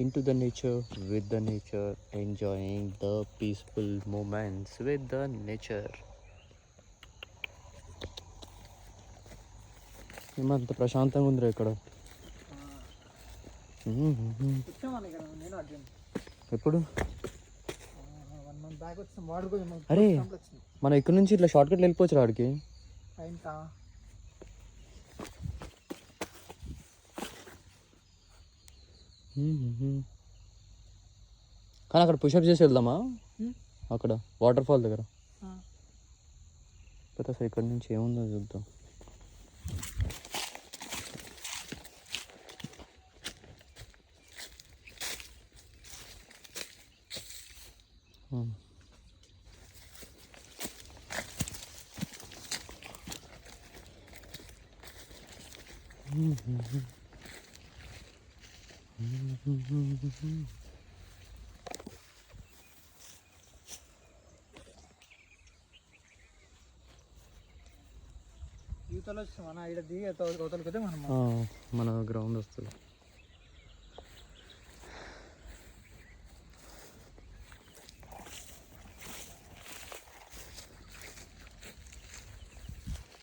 into the nature, with the nature, enjoying the peaceful moments with the nature. ఏమంత ప్రశాంతంగా ఉందిరా ఇక్కడ. ఎప్పుడు అరే మనం ఇక్కడ నుంచి ఇట్లా షార్ట్ కట్లు వెళ్ళిపోవచ్చు ఆడికి. కానీ అక్కడ పుషప్ చేసి వెళ్దామా అక్కడ వాటర్ ఫాల్ దగ్గర. పోతే అసలు ఇక్కడ నుంచి ఏముందో చూద్దాం. మన గ్రౌండ్ వస్తుంది.